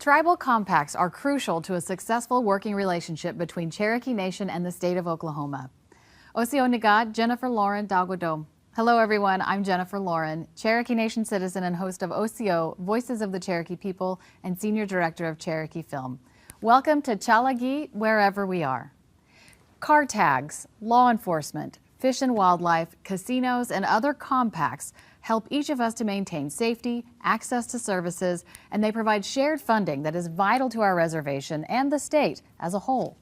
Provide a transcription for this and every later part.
Tribal compacts are crucial to a successful working relationship between Cherokee Nation and the state of Oklahoma. Osio Nagad, Jennifer Lauren Daguadom. Hello everyone, I'm Jennifer Lauren, Cherokee Nation citizen and host of Osio, Voices of the Cherokee People, and Senior Director of Cherokee Film. Welcome to Chalagi, wherever we are. Car tags, law enforcement, fish and wildlife, casinos, and other compacts help each of us to maintain safety, access to services, and they provide shared funding that is vital to our reservation and the state as a whole.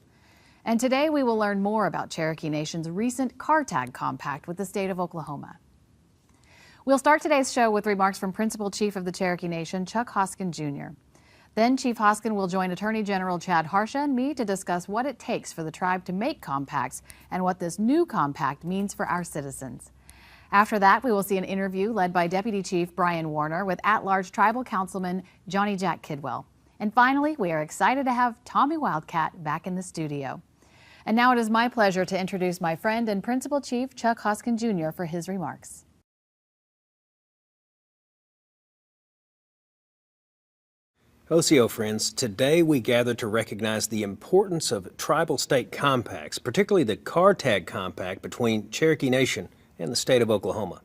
And today we will learn more about Cherokee Nation's recent car tag compact with the state of Oklahoma. We'll start today's show with remarks from Principal Chief of the Cherokee Nation, Chuck Hoskin Jr. Then Chief Hoskin will join Attorney General Chad Harsha and me to discuss what it takes for the tribe to make compacts and what this new compact means for our citizens. After that, we will see an interview led by Deputy Chief Bryan Warner with at-large tribal councilman Johnny Jack Kidwell. And finally, we are excited to have Tommy Wildcat back in the studio. And now it is my pleasure to introduce my friend and Principal Chief Chuck Hoskin Jr. for his remarks. Osio friends, today we gather to recognize the importance of tribal state compacts, particularly the car tag compact between Cherokee Nation and the state of Oklahoma.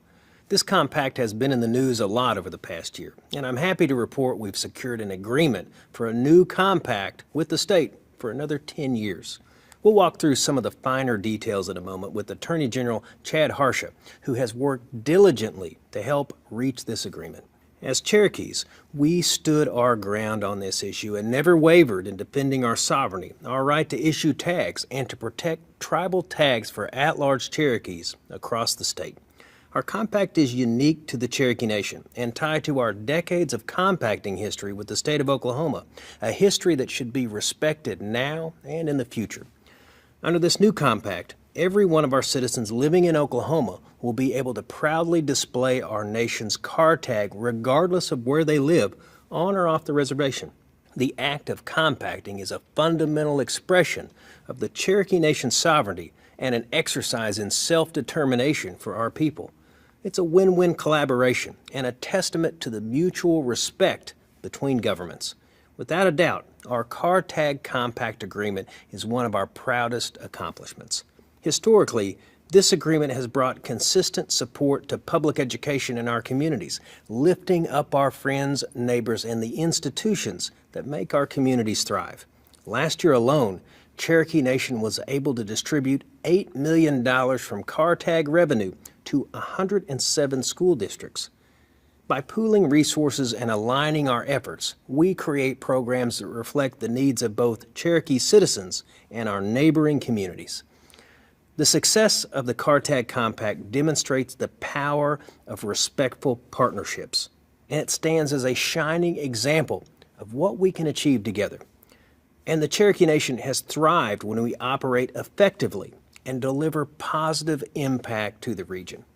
This compact has been in the news a lot over the past year, and I'm happy to report we've secured an agreement for a new compact with the state for another 10 years. We'll walk through some of the finer details in a moment with Attorney General Chad Harsha, who has worked diligently to help reach this agreement. As Cherokees, we stood our ground on this issue and never wavered in defending our sovereignty, our right to issue tags, and to protect tribal tags for at-large Cherokees across the state. Our compact is unique to the Cherokee Nation and tied to our decades of compacting history with the state of Oklahoma, a history that should be respected now and in the future. Under this new compact, every one of our citizens living in Oklahoma will be able to proudly display our nation's car tag regardless of where they live, on or off the reservation. The act of compacting is a fundamental expression of the Cherokee Nation's sovereignty and an exercise in self-determination for our people. It's a win-win collaboration and a testament to the mutual respect between governments. Without a doubt, our car tag compact agreement is one of our proudest accomplishments. Historically, this agreement has brought consistent support to public education in our communities, lifting up our friends, neighbors, and the institutions that make our communities thrive. Last year alone, Cherokee Nation was able to distribute $8 million from car tag revenue to 107 school districts. By pooling resources and aligning our efforts, we create programs that reflect the needs of both Cherokee citizens and our neighboring communities. The success of the Car Tag Compact demonstrates the power of respectful partnerships, and it stands as a shining example of what we can achieve together. And the Cherokee Nation has thrived when we operate effectively and deliver positive impact to the region.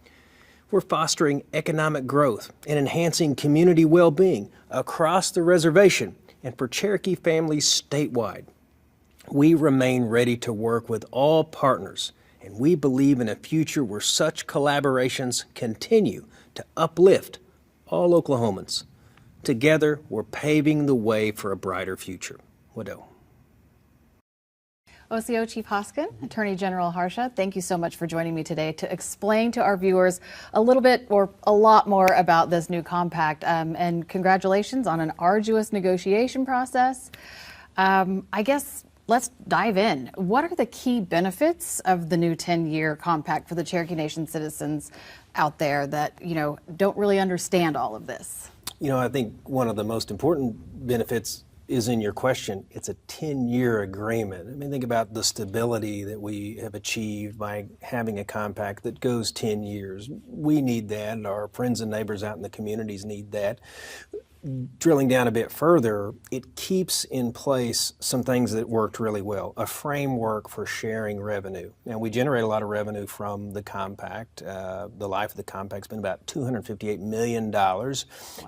We're fostering economic growth and enhancing community well-being across the reservation and for Cherokee families statewide. We remain ready to work with all partners, and we believe in a future where such collaborations continue to uplift all Oklahomans. Together, we're paving the way for a brighter future. Wado. Osio Chief Hoskin, Attorney General Harsha, thank you so much for joining me today to explain to our viewers a little bit or a lot more about this new compact. And congratulations on an arduous negotiation process. I guess let's dive in. What are the key benefits of the new 10-year compact for the Cherokee Nation citizens out there that, don't really understand all of this? I think one of the most important benefits is in your question. It's a 10-year agreement. I mean, think about the stability that we have achieved by having a compact that goes 10 years. We need that. Our friends and neighbors out in the communities need that. Drilling down a bit further, it keeps in place some things that worked really well. A framework for sharing revenue. Now, we generate a lot of revenue from the compact. The life of the compact's been about $258 million. Wow.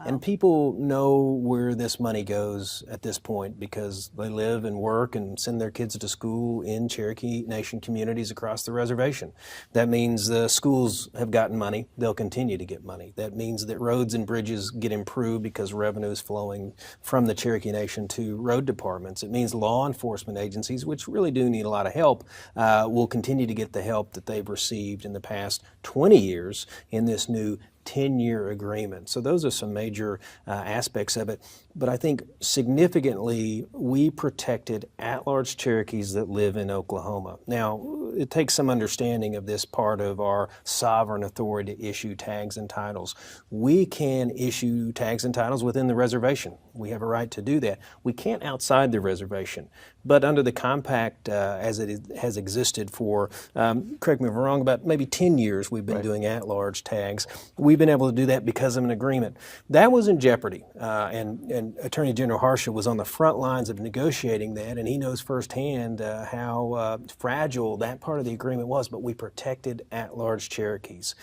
And people know where this money goes at this point because they live and work and send their kids to school in Cherokee Nation communities across the reservation. That means the schools have gotten money. They'll continue to get money. That means that roads and bridges get improved because revenues flowing from the Cherokee Nation to road departments. It means law enforcement agencies, which really do need a lot of help, will continue to get the help that they've received in the past 20 years in this new 10-year agreement. So those are some major aspects of it. But I think significantly, we protected at-large Cherokees that live in Oklahoma. Now, it takes some understanding of this part of our sovereign authority to issue tags and titles. We can issue tags and titles within the reservation. We have a right to do that. We can't outside the reservation. But under the compact, as it has existed for, correct me if I'm wrong, about maybe 10 years we've been doing at-large tags. We've been able to do that because of an agreement. That was in jeopardy, and Attorney General Harsha was on the front lines of negotiating that, and he knows firsthand how fragile that part of the agreement was, but we protected at-large Cherokees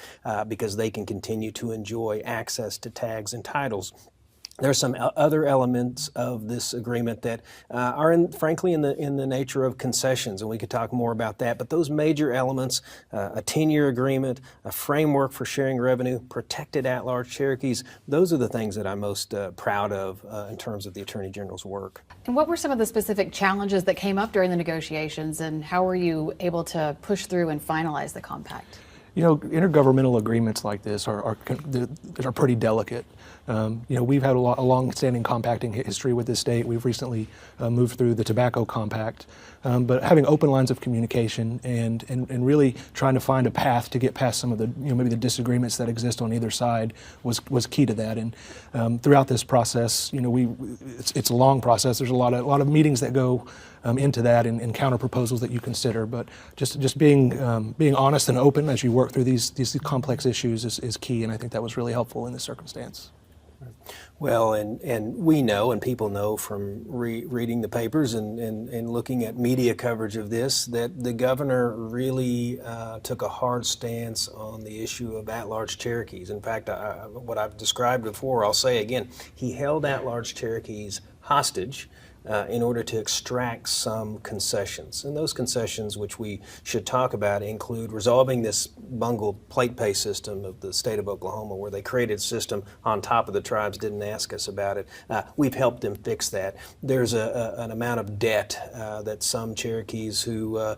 because they can continue to enjoy access to tags and titles. There are some other elements of this agreement that are, frankly, in the nature of concessions, and we could talk more about that. But those major elements, a 10-year agreement, a framework for sharing revenue, protected at-large Cherokees, those are the things that I'm most proud of in terms of the Attorney General's work. And what were some of the specific challenges that came up during the negotiations, and how were you able to push through and finalize the compact? You know, intergovernmental agreements like this are pretty delicate. We've had a long-standing compacting history with this state. We've recently moved through the tobacco compact, but having open lines of communication and really trying to find a path to get past some of the maybe the disagreements that exist on either side was key to that. And throughout this process, it's a long process. There's a lot of meetings that go into that and counter proposals that you consider, but just being honest and open as you work through these complex issues is key, and I think that was really helpful in this circumstance. Well, and we know, and people know from reading the papers and looking at media coverage of this, that the governor really took a hard stance on the issue of at-large Cherokees. In fact, what I've described before, I'll say again, he held at-large Cherokees hostage in order to extract some concessions. And those concessions, which we should talk about, include resolving this bungled plate pay system of the state of Oklahoma, where they created a system on top of the tribes, didn't ask us about it. We've helped them fix that. There's an amount of debt that some Cherokees who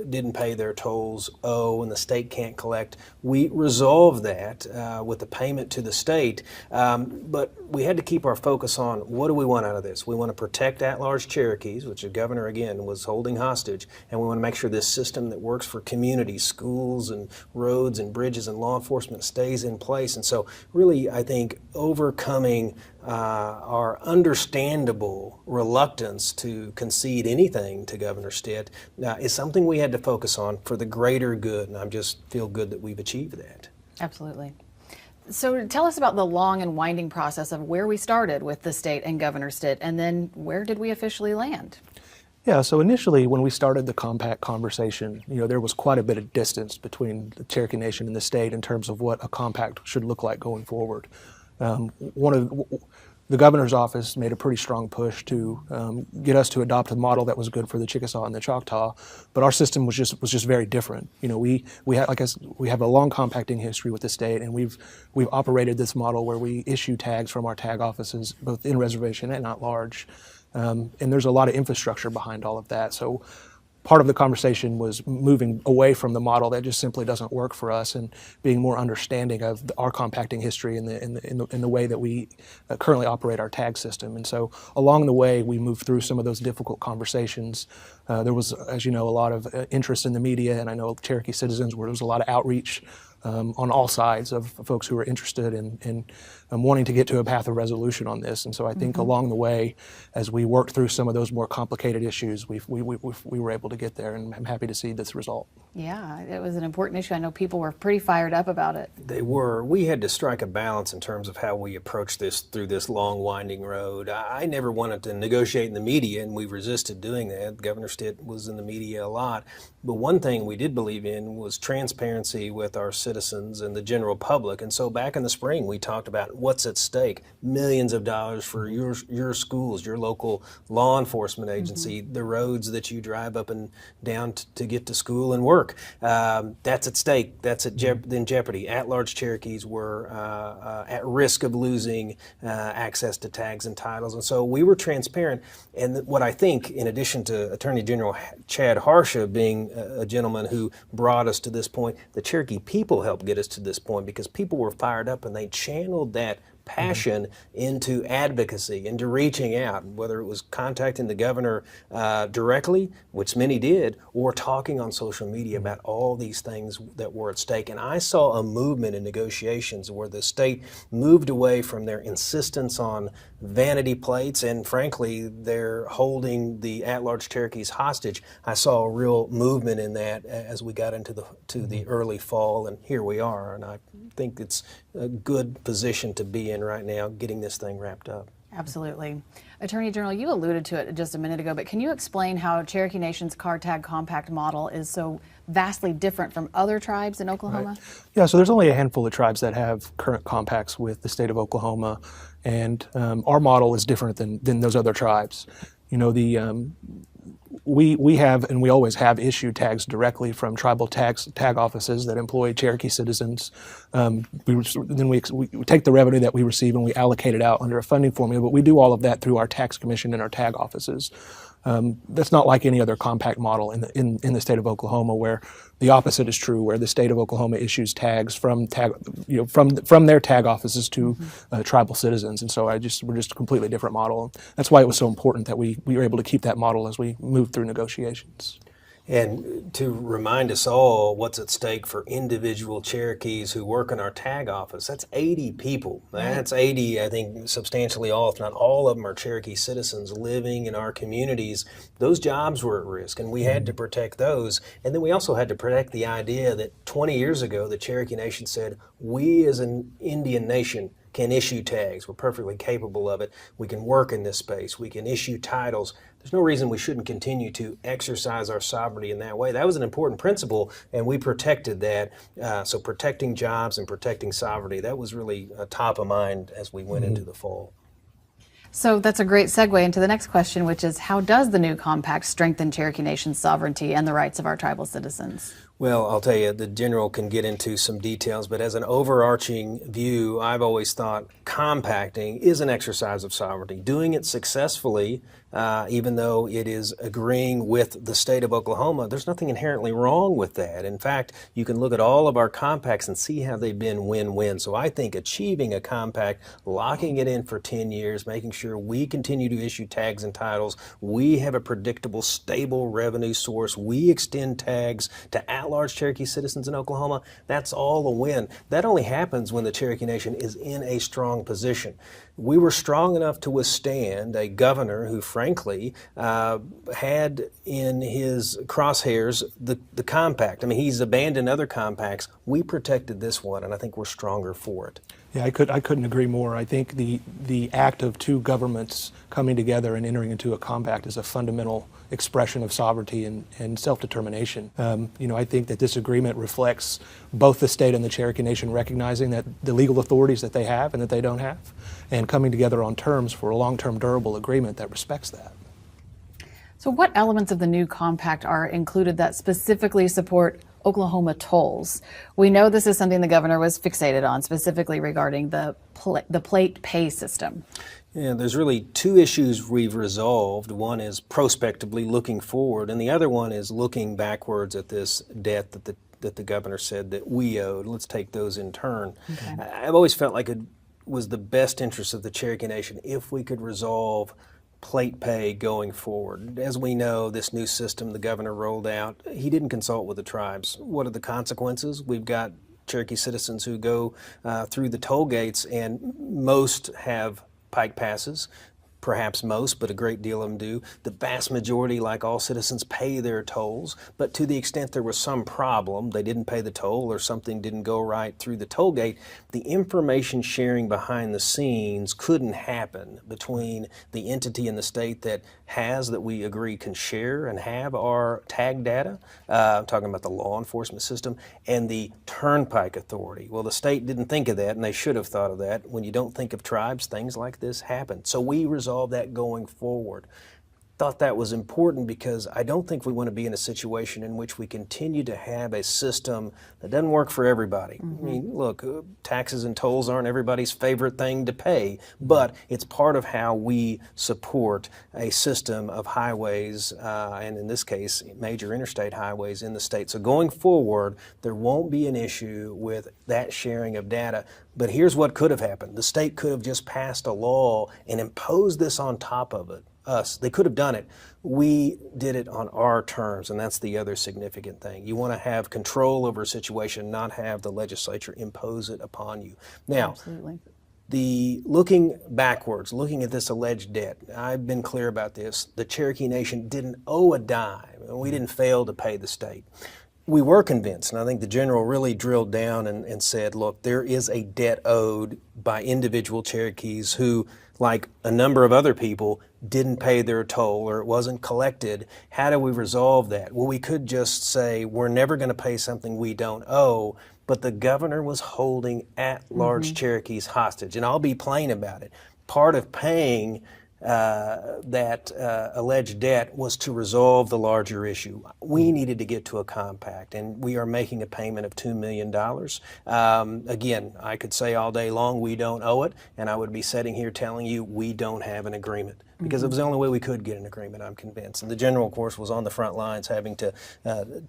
didn't pay their tolls owe, and the state can't collect. We resolved that with the payment to the state, but we had to keep our focus on what do we want out of this. We want to protect at-large Cherokees, which the governor, again, was holding hostage, and we want to make sure this system that works for communities, schools, and roads, and bridges, and law enforcement stays in place. And so really, I think, overcoming our understandable reluctance to concede anything to Governor Stitt is something we had to focus on for the greater good, and I just feel good that we've achieved that. Absolutely. So tell us about the long and winding process of where we started with the state and Governor Stitt, and then where did we officially land? Yeah, so initially when we started the compact conversation, there was quite a bit of distance between the Cherokee Nation and the state in terms of what a compact should look like going forward. The governor's office made a pretty strong push to get us to adopt a model that was good for the Chickasaw and the Choctaw, but our system was just very different. We have a long compacting history with the state, and we've operated this model where we issue tags from our tag offices, both in reservation and at large, and there's a lot of infrastructure behind all of that. So part of the conversation was moving away from the model that just simply doesn't work for us and being more understanding of our compacting history in the way that we currently operate our tag system. And so along the way, we moved through some of those difficult conversations. There was, as you know, a lot of interest in the media, and I know Cherokee citizens, where there was a lot of outreach on all sides of folks who were interested in wanting to get to a path of resolution on this. And so I think along the way, as we worked through some of those more complicated issues, we were able to get there, and I'm happy to see this result. Yeah, it was an important issue. I know people were pretty fired up about it. They were. We had to strike a balance in terms of how we approached this through this long, winding road. I never wanted to negotiate in the media, and we resisted doing that. Governor Stitt was in the media a lot. But one thing we did believe in was transparency with our citizens citizens and the general public. And so back in the spring, we talked about what's at stake, millions of dollars for your schools, your local law enforcement agency, the roads that you drive up and down to get to school and work. That's at stake. That's in jeopardy. At-large Cherokees were at risk of losing access to tags and titles. And so we were transparent. And what I think, in addition to Attorney General Chad Harsha being a gentleman who brought us to this point, the Cherokee people helped get us to this point because people were fired up and they channeled that passion into advocacy, into reaching out, whether it was contacting the governor directly, which many did, or talking on social media about all these things that were at stake. And I saw a movement in negotiations where the state moved away from their insistence on vanity plates, and frankly, they're holding the at-large Cherokees hostage. I saw a real movement in that as we got into the early fall, and here we are. And I think it's a good position to be in right now, getting this thing wrapped up. Absolutely. Attorney General, you alluded to it just a minute ago, but can you explain how Cherokee Nation's car tag compact model is so vastly different from other tribes in Oklahoma? Right. Yeah, so there's only a handful of tribes that have current compacts with the state of Oklahoma, and our model is different than those other tribes. You know, we have, and we always have, issued tags directly from tribal tag offices that employ Cherokee citizens. We take the revenue that we receive and we allocate it out under a funding formula, but we do all of that through our tax commission and our tag offices. That's not like any other compact model in the state of Oklahoma, where the opposite is true, where the state of Oklahoma issues tags from their tag offices to tribal citizens. And so we're just a completely different model. That's why it was so important that we were able to keep that model as we moved through negotiations. And to remind us all what's at stake for individual Cherokees who work in our tag office, that's 80 people. That's 80, I think, substantially all, if not all of them, are Cherokee citizens living in our communities. Those jobs were at risk, and we had to protect those. And then we also had to protect the idea that 20 years ago, the Cherokee Nation said, we as an Indian nation can issue tags. We're perfectly capable of it. We can work in this space. We can issue titles. There's no reason we shouldn't continue to exercise our sovereignty in that way. That was an important principle, and we protected that. So protecting jobs and protecting sovereignty, that was really top of mind as we went into the fall. So that's a great segue into the next question, which is, how does the new compact strengthen Cherokee Nation's sovereignty and the rights of our tribal citizens? Well, I'll tell you, the general can get into some details, but as an overarching view, I've always thought compacting is an exercise of sovereignty. Doing it successfully, even though it is agreeing with the state of Oklahoma, there's nothing inherently wrong with that. In fact, you can look at all of our compacts and see how they've been win-win. So I think achieving a compact, locking it in for 10 years, making sure we continue to issue tags and titles, we have a predictable, stable revenue source, we extend tags to at-large Cherokee citizens in Oklahoma, that's all a win. That only happens when the Cherokee Nation is in a strong position. We were strong enough to withstand a governor who, frankly, had in his crosshairs the compact. I mean, he's abandoned other compacts. We protected this one, and I think we're stronger for it. Yeah, I couldn't agree more. I think the act of two governments coming together and entering into a compact is a fundamental expression of sovereignty and self-determination. I think that this agreement reflects both the state and the Cherokee Nation recognizing that the legal authorities that they have and that they don't have, and coming together on terms for a long-term durable agreement that respects that. So what elements of the new compact are included that specifically support Oklahoma tolls? We know this is something the governor was fixated on, specifically regarding the plate pay system. Yeah, there's really two issues we've resolved. One is prospectively looking forward, and the other one is looking backwards at this debt that the governor said that we owed. Let's take those in turn. Okay. I've always felt like it was the best interest of the Cherokee Nation if we could resolve plate pay going forward. As we know, this new system the governor rolled out, he didn't consult with the tribes. What are the consequences? We've got Cherokee citizens who go through the toll gates, and most have pike passes. perhaps most, but a great deal of them do. The vast majority, like all citizens, pay their tolls, but to the extent there was some problem, they didn't pay the toll or something didn't go right through the toll gate, the information sharing behind the scenes couldn't happen between the entity in the state that we agree can share and have our tag data, I'm talking about the law enforcement system, and the Turnpike Authority. Well, the state didn't think of that, and they should have thought of that. When you don't think of tribes, things like this happen. So we resolve that going forward. Thought that was important because I don't think we want to be in a situation in which we continue to have a system that doesn't work for everybody. I mean, look, taxes and tolls aren't everybody's favorite thing to pay, but it's part of how we support a system of highways, and in this case, major interstate highways in the state. So going forward, there won't be an issue with that sharing of data. But here's what could have happened. The state could have just passed a law and imposed this on top of it. They could have done it. We did it on our terms, and that's the other significant thing. You want to have control over a situation, not have the legislature impose it upon you. Now, Absolutely. Looking backwards, looking at this alleged debt, I've been clear about this. The Cherokee Nation didn't owe a dime, and we didn't fail to pay the state. We were convinced, and I think the general really drilled down and said, look, there is a debt owed by individual Cherokees who, like a number of other people, didn't pay their toll or it wasn't collected. How do we resolve that? Well, we could just say we're never going to pay something we don't owe, but the governor was holding at-large Cherokees hostage, and I'll be plain about it. Part of paying that alleged debt was to resolve the larger issue. We needed to get to a compact, and we are making a payment of $2 million. Again, I could say all day long we don't owe it, and I would be sitting here telling you we don't have an agreement, because it was the only way we could get an agreement, I'm convinced. And the general, of course, was on the front lines having to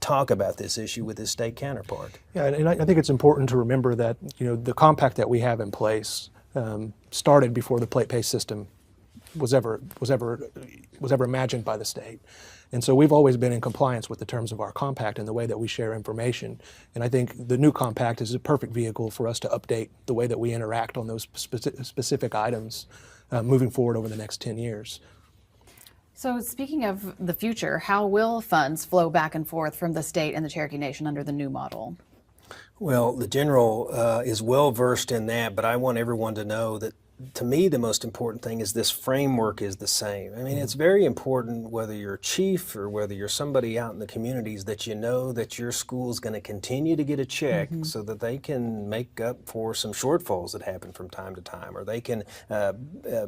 talk about this issue with his state counterpart. Yeah, and I think it's important to remember that the compact that we have in place started before the plate-pay system was ever imagined by the state. And so we've always been in compliance with the terms of our compact and the way that we share information. And I think the new compact is a perfect vehicle for us to update the way that we interact on those specific items moving forward over the next 10 years. So speaking of the future, how will funds flow back and forth from the state and the Cherokee Nation under the new model? Well, the general is well versed in that, but I want everyone to know that to me, the most important thing is this framework is the same. I mean, it's very important whether you're a chief or whether you're somebody out in the communities that you know that your school is going to continue to get a check so that they can make up for some shortfalls that happen from time to time, or they can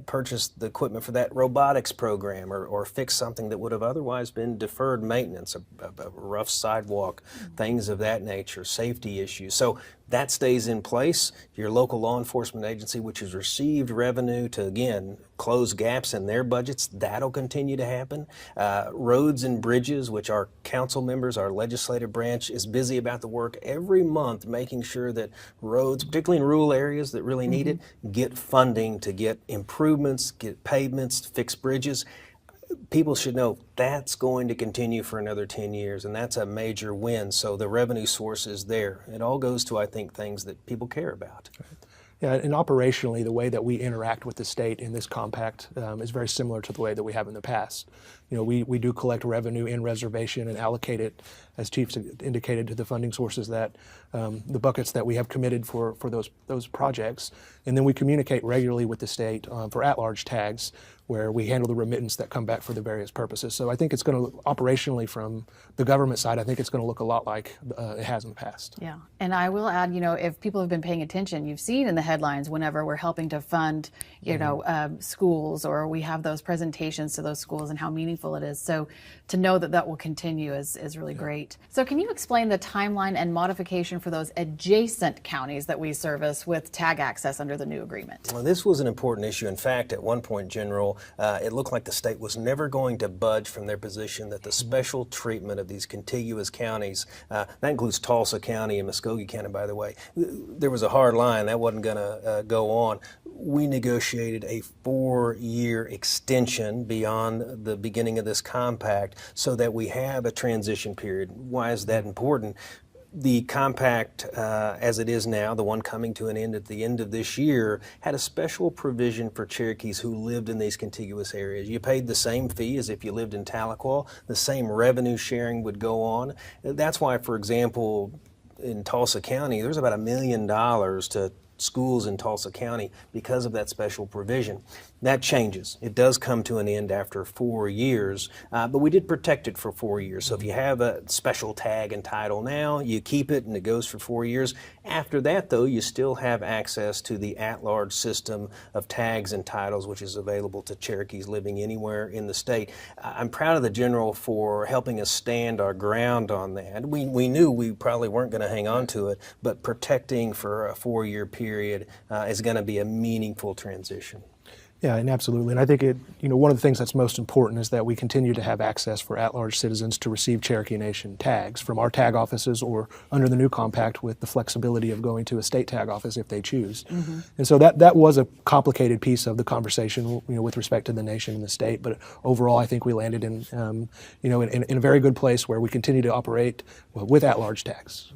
purchase the equipment for that robotics program, or fix something that would have otherwise been deferred maintenance, a rough sidewalk, things of that nature, safety issues. So that stays in place. Your local law enforcement agency, which has received revenue to, again, close gaps in their budgets, that'll continue to happen. Roads and bridges, which our council members, our legislative branch, is busy about the work every month, making sure that roads, particularly in rural areas that really need it, get funding to get improvements, get pavements, fix bridges. People should know that's going to continue for another 10 years, and that's a major win. So the revenue source is there. It all goes to, I think, things that people care about. Yeah, and operationally, the way that we interact with the state in this compact is very similar to the way that we have in the past. We do collect revenue in reservation and allocate it, as Chief's indicated, to the funding sources that the buckets that we have committed for those projects, and then we communicate regularly with the state for at-large tags, where we handle the remittance that come back for the various purposes. So I think it's going to, operationally from the government side, I think it's going to look a lot like it has in the past. Yeah, and I will add, if people have been paying attention, you've seen in the headlines whenever we're helping to fund, schools, or we have those presentations to those schools and how meaningful it is. So to know that that will continue is really great. So can you explain the timeline and modification for those adjacent counties that we service with tag access under the new agreement? Well, this was an important issue. In fact, at one point, General, it looked like the state was never going to budge from their position that the special treatment of these contiguous counties, that includes Tulsa County and Muskogee County, by the way, there was a hard line. That wasn't going to go on. We negotiated a 4-year extension beyond the beginning of this compact so that we have a transition period. Why is that important? The compact, as it is now, the one coming to an end at the end of this year, had a special provision for Cherokees who lived in these contiguous areas. You paid the same fee as if you lived in Tahlequah. The same revenue sharing would go on. That's why, for example, in Tulsa County, there's about $1 million to schools in Tulsa County because of that special provision. That changes. It does come to an end after 4 years, but we did protect it for 4 years. So if you have a special tag and title now, you keep it and it goes for 4 years. After that, though, you still have access to the at-large system of tags and titles, which is available to Cherokees living anywhere in the state. I'm proud of the General for helping us stand our ground on that. We knew we probably weren't going to hang on to it, but protecting for a 4-year period is going to be a meaningful transition. Yeah, and absolutely. And I think one of the things that's most important is that we continue to have access for at-large citizens to receive Cherokee Nation tags from our tag offices or under the new compact with the flexibility of going to a state tag office if they choose. Mm-hmm. And so that was a complicated piece of the conversation, with respect to the nation and the state. But overall, I think we landed in a very good place where we continue to operate with at-large tags.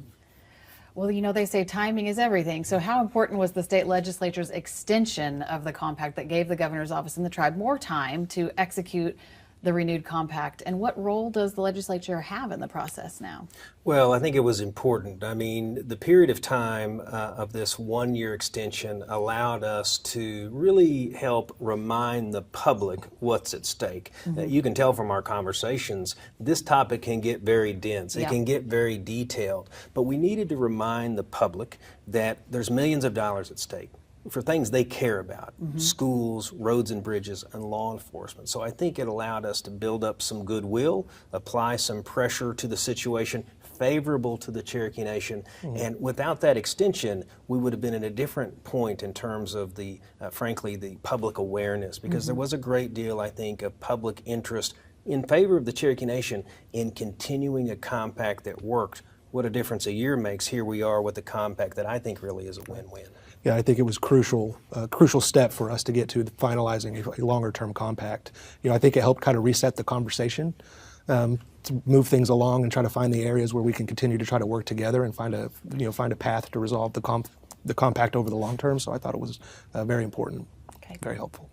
Well, they say timing is everything. So how important was the state legislature's extension of the compact that gave the governor's office and the tribe more time to execute the renewed compact? And what role does the legislature have in the process now? Well, I think it was important. I mean, the period of time of this 1-year extension allowed us to really help remind the public what's at stake. Mm-hmm. You can tell from our conversations, this topic can get very dense. It can get very detailed. But we needed to remind the public that there's millions of dollars at stake for things they care about, schools, roads and bridges, and law enforcement. So I think it allowed us to build up some goodwill, apply some pressure to the situation favorable to the Cherokee Nation. And without that extension, we would have been at a different point in terms of the, frankly, the public awareness, because there was a great deal, I think, of public interest in favor of the Cherokee Nation in continuing a compact that worked. What a difference a year makes. Here we are with a compact that I think really is a win-win. Yeah, I think it was a crucial step for us to get to finalizing a longer-term compact. I think it helped kind of reset the conversation, to move things along and try to find the areas where we can continue to try to work together and find a path to resolve the compact over the long term. So I thought it was very important, very helpful.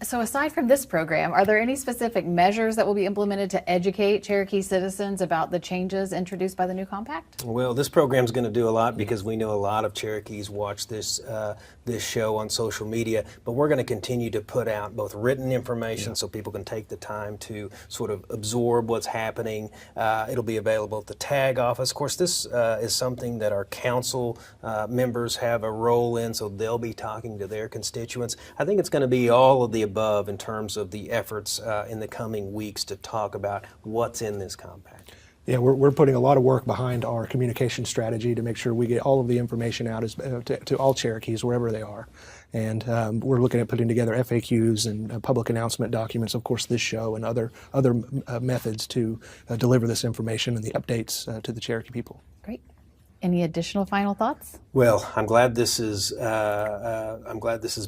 So aside from this program, are there any specific measures that will be implemented to educate Cherokee citizens about the changes introduced by the new compact? Well, this program is going to do a lot because we know a lot of Cherokees watch this show on social media, but we're going to continue to put out both written information so people can take the time to sort of absorb what's happening. It'll be available at the tag office. Of course, this is something that our council members have a role in, so they'll be talking to their constituents. I think it's going to be all of the above in terms of the efforts in the coming weeks to talk about what's in this compact. Yeah, we're putting a lot of work behind our communication strategy to make sure we get all of the information out to all Cherokees wherever they are. And we're looking at putting together FAQs and public announcement documents, of course, this show and other methods to deliver this information and the updates to the Cherokee people. Great. Any additional final thoughts? Well, I'm glad this has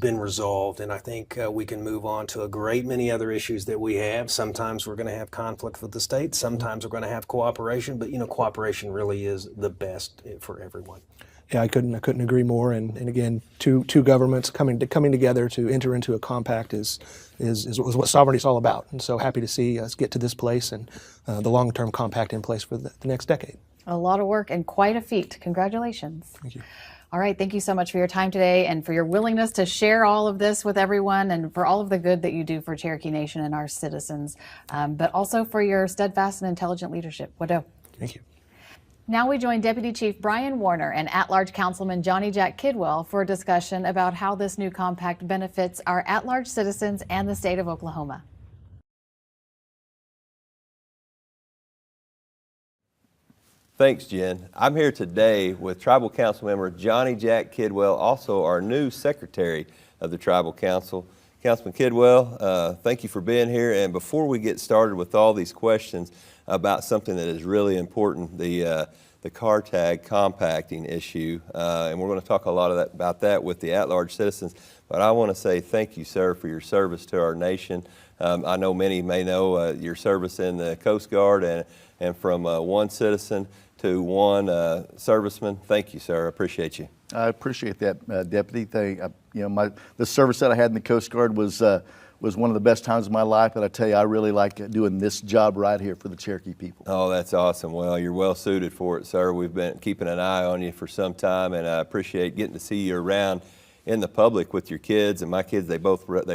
been resolved, and I think we can move on to a great many other issues that we have. Sometimes we're going to have conflict with the state. Sometimes we're going to have cooperation, but cooperation really is the best for everyone. Yeah, I couldn't agree more. And again, two governments coming together to enter into a compact is what sovereignty is all about. And so happy to see us get to this place and the long-term compact in place for the next decade. A lot of work and quite a feat. Congratulations. Thank you. All right, thank you so much for your time today and for your willingness to share all of this with everyone and for all of the good that you do for Cherokee Nation and our citizens, but also for your steadfast and intelligent leadership. Wado. Thank you. Now we join Deputy Chief Bryan Warner and at-large Councilman Johnny Jack Kidwell for a discussion about how this new compact benefits our at-large citizens and the state of Oklahoma. Thanks, Jen. I'm here today with Tribal Council member Johnny Jack Kidwell, also our new Secretary of the Tribal Council. Councilman Kidwell, thank you for being here. And before we get started with all these questions about something that is really important, the car tag compacting issue, and we're going to talk a lot about that with the at-large citizens, but I want to say thank you, sir, for your service to our nation. I know many may know your service in the Coast Guard, and from one citizen, to one serviceman. Thank you, sir. I appreciate you. I appreciate that, Deputy. The service that I had in the Coast Guard was one of the best times of my life, and I tell you, I really like doing this job right here for the Cherokee people. Oh, that's awesome. Well, you're well suited for it, sir. We've been keeping an eye on you for some time, and I appreciate getting to see you around in the public with your kids. And my kids, they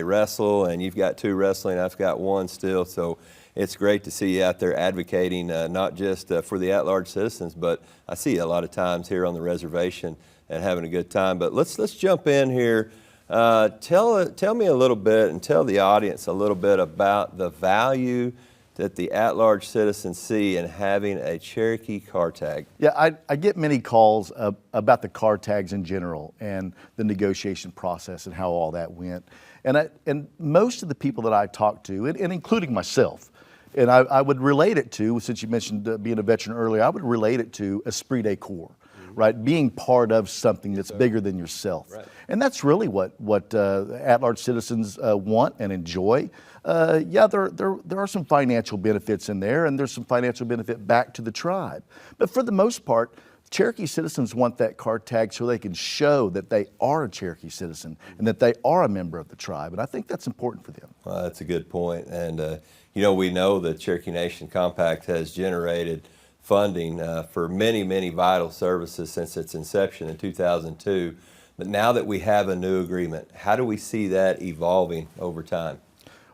wrestle, and you've got 2 wrestling. I've got 1 still, so it's great to see you out there advocating not just for the at-large citizens, but I see you a lot of times here on the reservation and having a good time. But let's jump in here. Tell me a little bit and tell the audience a little bit about the value that the at-large citizens see in having a Cherokee car tag. Yeah, I get many calls about the car tags in general and the negotiation process and how all that went. And most of the people that I talk to, and including myself, and I would relate it to, since you mentioned being a veteran earlier, I would relate it to esprit de corps, right? Being part of something that's bigger than yourself. Right. And that's really what at-large citizens want and enjoy. Yeah, there are some financial benefits in there, and there's some financial benefit back to the tribe. But for the most part, Cherokee citizens want that car tag so they can show that they are a Cherokee citizen and that they are a member of the tribe. And I think that's important for them. Well, that's a good point. And, we know the Cherokee Nation Compact has generated funding for many, many vital services since its inception in 2002. But now that we have a new agreement, how do we see that evolving over time?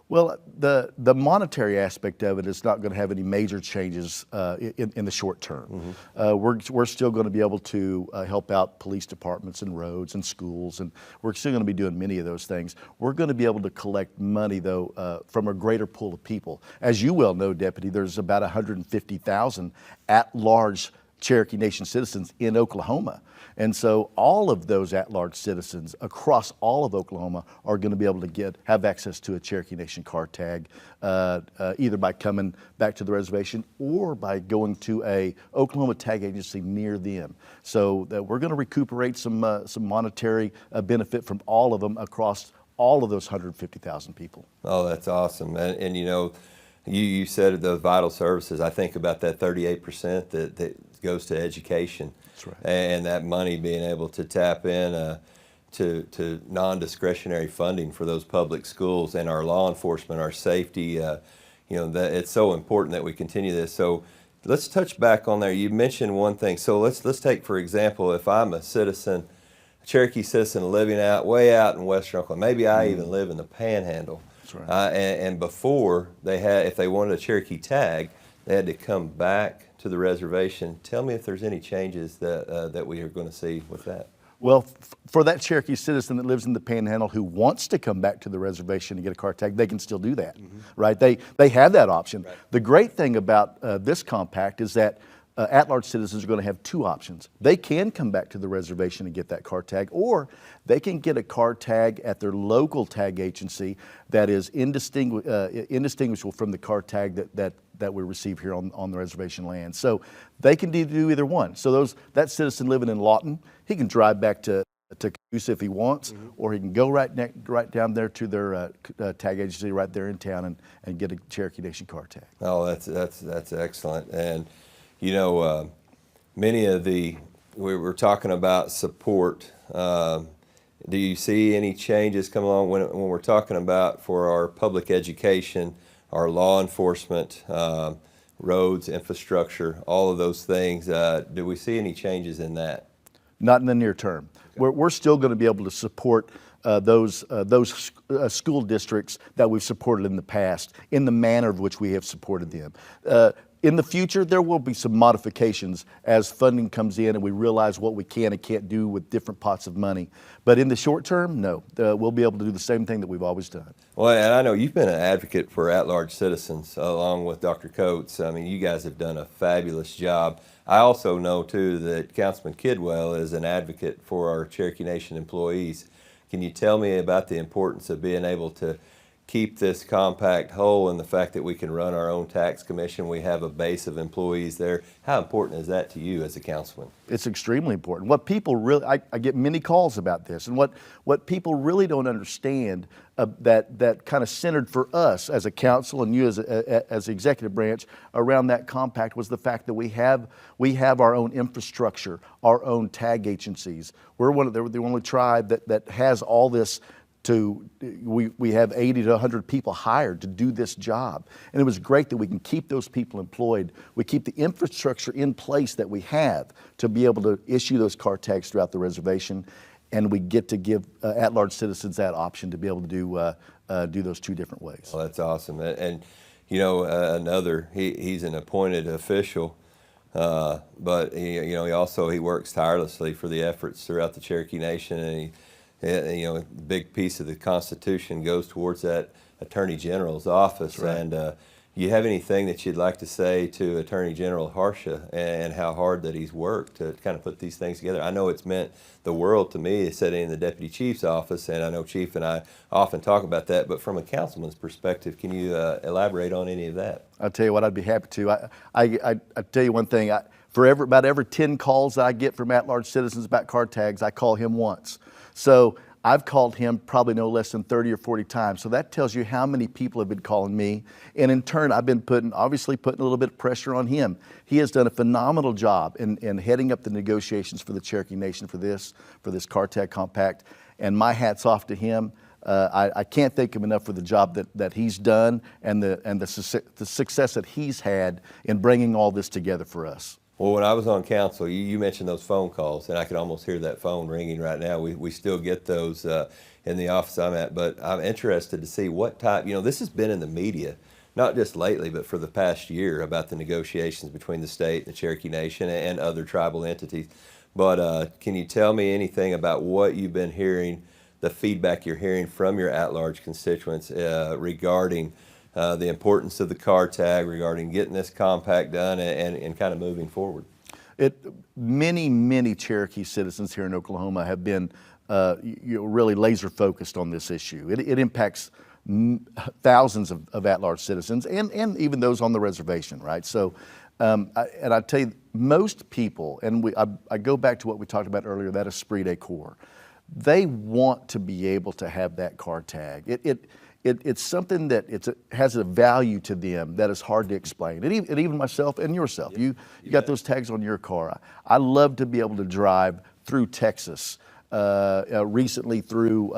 Well, the monetary aspect of it is not going to have any major changes in the short term. We're still going to be able to help out police departments and roads and schools, and we're still going to be doing many of those things. We're going to be able to collect money, though, from a greater pool of people. As you well know, Deputy, there's about 150,000 at-large Cherokee Nation citizens in Oklahoma. And so all of those at-large citizens across all of Oklahoma are going to be able to have access to a Cherokee Nation car tag, either by coming back to the reservation or by going to a Oklahoma tag agency near them. So we're going to recuperate some monetary benefit from all of them across all of those 150,000 people. Oh, that's awesome. And you said the vital services. I think about that 38% that goes to education. That's right. And that money being able to tap in to non-discretionary funding for those public schools and our law enforcement, our safety. That it's so important that we continue this. So let's touch back on there. You mentioned one thing. So let's take, for example, if I'm a citizen, a Cherokee citizen living way out in Western Oklahoma, maybe I even live in the Panhandle. That's right. And before if they wanted a Cherokee tag, they had to come back to the reservation. Tell me if there's any changes that we are going to see with that. Well, for that Cherokee citizen that lives in the Panhandle who wants to come back to the reservation and get a car tag, they can still do that, right? They have that option. Right. The great thing about this compact is that at-large citizens are going to have 2 options. They can come back to the reservation and get that car tag, or they can get a car tag at their local tag agency that is indistinguishable from the car tag that we receive here on the reservation land. So they can do either one. So that citizen living in Lawton, he can drive back to Coosa if he wants, or he can go right down there to their tag agency right there in town and get a Cherokee Nation car tag. Oh, that's excellent. And many of we were talking about support. Do you see any changes come along when we're talking about for our public education, our law enforcement, roads, infrastructure, all of those things? Do we see any changes in that? Not in the near term. Okay. We're still going to be able to support those school districts that we've supported in the past in the manner of which we have supported them. In the future, there will be some modifications as funding comes in and we realize what we can and can't do with different pots of money. But in the short term, no, we'll be able to do the same thing that we've always done. Well, and I know you've been an advocate for at-large citizens along with Dr. Coates. I mean, you guys have done a fabulous job. I also know, too, that Councilman Kidwell is an advocate for our Cherokee Nation employees. Can you tell me about the importance of being able to keep this compact whole, and the fact that we can run our own tax commission, we have a base of employees there. How important is that to you as a councilman? It's extremely important. What people really, I get many calls about this, and what people really don't understand that kind of centered for us as a council and you as the executive branch around that compact was the fact that we have our own infrastructure, our own tag agencies. We're the only tribe that has all this. We have 80 to 100 people hired to do this job. And it was great that we can keep those people employed. We keep the infrastructure in place that we have to be able to issue those car tags throughout the reservation. And we get to give at-large citizens that option to be able to do those two different ways. Well, that's awesome. And you know, he's an appointed official, but he also works tirelessly for the efforts throughout the Cherokee Nation, and a big piece of the Constitution goes towards that Attorney General's office. Right. And you have anything that you'd like to say to Attorney General Harsha and how hard that he's worked to kind of put these things together? I know it's meant the world to me sitting in the Deputy Chief's office, and I know Chief and I often talk about that, but from a councilman's perspective, can you elaborate on any of that? I'll tell you what, I'd be happy to. I tell you one thing, for about every 10 calls that I get from at-large citizens about car tags, I call him once. So I've called him probably no less than 30 or 40 times. So that tells you how many people have been calling me. And in turn, I've been obviously putting a little bit of pressure on him. He has done a phenomenal job in heading up the negotiations for the Cherokee Nation for this car tag compact. And my hat's off to him. I can't thank him enough for the job that he's done and the success that he's had in bringing all this together for us. Well, when I was on council, you mentioned those phone calls, and I can almost hear that phone ringing right now. We still get those in the office I'm at, but I'm interested to see what type, this has been in the media, not just lately, but for the past year about the negotiations between the state and the Cherokee Nation and other tribal entities. But can you tell me anything about what you've been hearing, the feedback you're hearing from your at-large constituents regarding the importance of the car tag, regarding getting this compact done and kind of moving forward? Many Cherokee citizens here in Oklahoma have been really laser focused on this issue. It impacts thousands of at-large citizens and even those on the reservation, right? So, I tell you, most people, and I go back to what we talked about earlier, that esprit de corps, they want to be able to have that car tag. It's something that has a value to them that is hard to explain. And even myself and yourself, you got those tags on your car. I love to be able to drive through Texas, recently through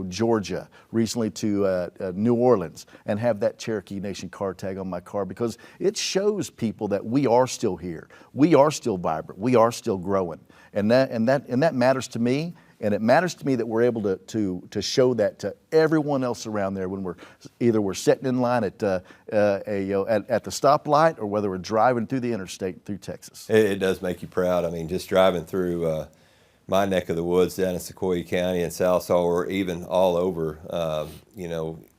Georgia, recently to New Orleans, and have that Cherokee Nation car tag on my car because it shows people that we are still here, we are still vibrant, we are still growing, and that matters to me. And it matters to me that we're able to show that to everyone else around there when we're sitting in line at the stoplight or whether we're driving through the interstate through Texas. It does make you proud. I mean, just driving through my neck of the woods down in Sequoyah County and Salsaw, or even all over,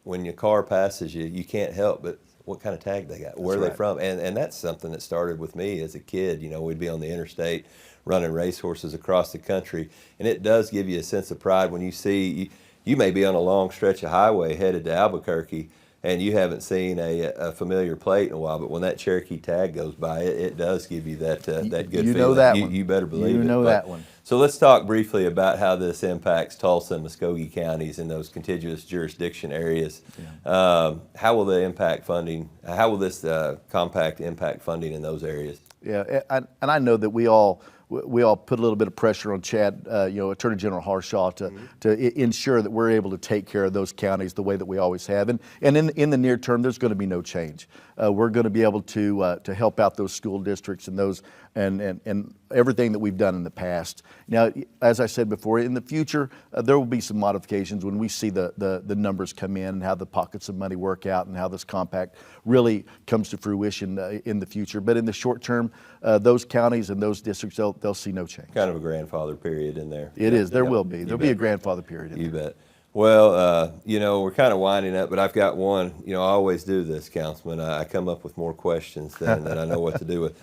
when your car passes you, you can't help but what kind of tag they got, where are they from, and that's something that started with me as a kid. We'd be on the interstate running racehorses across the country, and it does give you a sense of pride when you see, you may be on a long stretch of highway headed to Albuquerque and you haven't seen a familiar plate in a while, but when that Cherokee tag goes by, it does give you that good feeling. Know that one. You better believe it. You know that one. So let's talk briefly about how this impacts Tulsa and Muskogee counties and those contiguous jurisdiction areas. Yeah. How will this compact impact funding in those areas? Yeah, and I know that we all put a little bit of pressure on Chad, Attorney General Harsha, to ensure that we're able to take care of those counties the way that we always have. And in the near term, there's going to be no change. We're going to be able to help out those school districts and those and everything that we've done in the past. Now, as I said before, in the future, there will be some modifications when we see the numbers come in and how the pockets of money work out and how this compact really comes to fruition in the future. But in the short term, those counties and those districts, they'll see no change. Kind of a grandfather period in there. It is. There will be. There'll be a grandfather period in there. You bet. Well, we're kind of winding up, but I've got one. I always do this, Councilman. I come up with more questions than I know what to do with.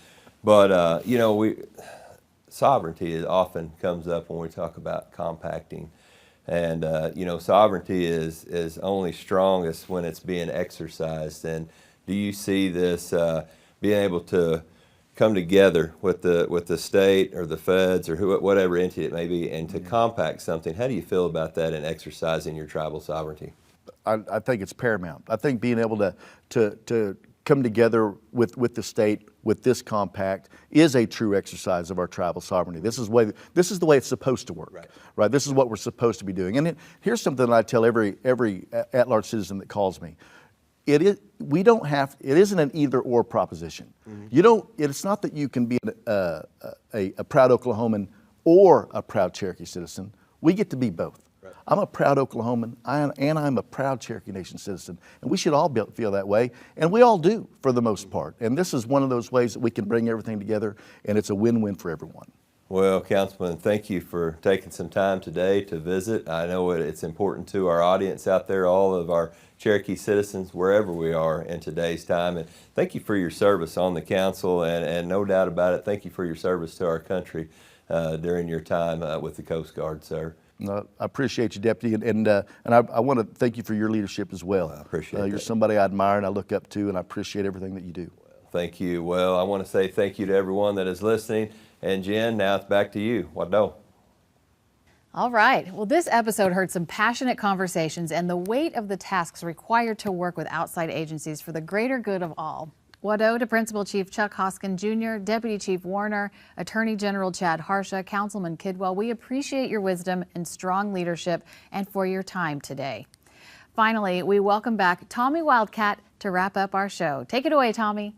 But, sovereignty often comes up when we talk about compacting. And sovereignty is only strongest when it's being exercised. And do you see this being able to come together with the state or the feds or whatever entity it may be, and to compact something? How do you feel about that in exercising your tribal sovereignty? I think it's paramount. I think being able to come together with the state with this compact is a true exercise of our tribal sovereignty. This is the way it's supposed to work. Right? This is what we're supposed to be doing. And here's something that I tell every at-large citizen that calls me. It isn't an either-or proposition. It's not that you can be a proud Oklahoman or a proud Cherokee citizen. We get to be both. I'm a proud Oklahoman, and I'm a proud Cherokee Nation citizen, and we should all feel that way, and we all do for the most part. And this is one of those ways that we can bring everything together, and it's a win-win for everyone. Well, Councilman, thank you for taking some time today to visit. I know it's important to our audience out there, all of our Cherokee citizens, wherever we are in today's time. And thank you for your service on the council, and no doubt about it, thank you for your service to our country during your time with the Coast Guard, sir. I appreciate you, Deputy, and I want to thank you for your leadership as well. I appreciate that. You're somebody I admire and I look up to, and I appreciate everything that you do. Thank you. Well, I want to say thank you to everyone that is listening. And Jen, now it's back to you. Wado. All right. Well, this episode heard some passionate conversations and the weight of the tasks required to work with outside agencies for the greater good of all. Wado to Principal Chief Chuck Hoskin Jr., Deputy Chief Warner, Attorney General Chad Harsha, Councilman Kidwell, we appreciate your wisdom and strong leadership and for your time today. Finally, we welcome back Tommy Wildcat to wrap up our show. Take it away, Tommy.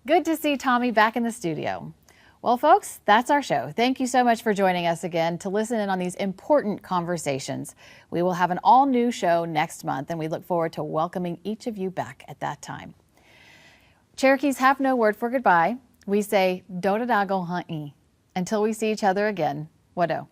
Good to see Tommy back in the studio. Well, folks, that's our show. Thank you so much for joining us again to listen in on these important conversations. We will have an all-new show next month, and we look forward to welcoming each of you back at that time. Cherokees have no word for goodbye. We say, do-da-da-go hunt-y. Until we see each other again, wado.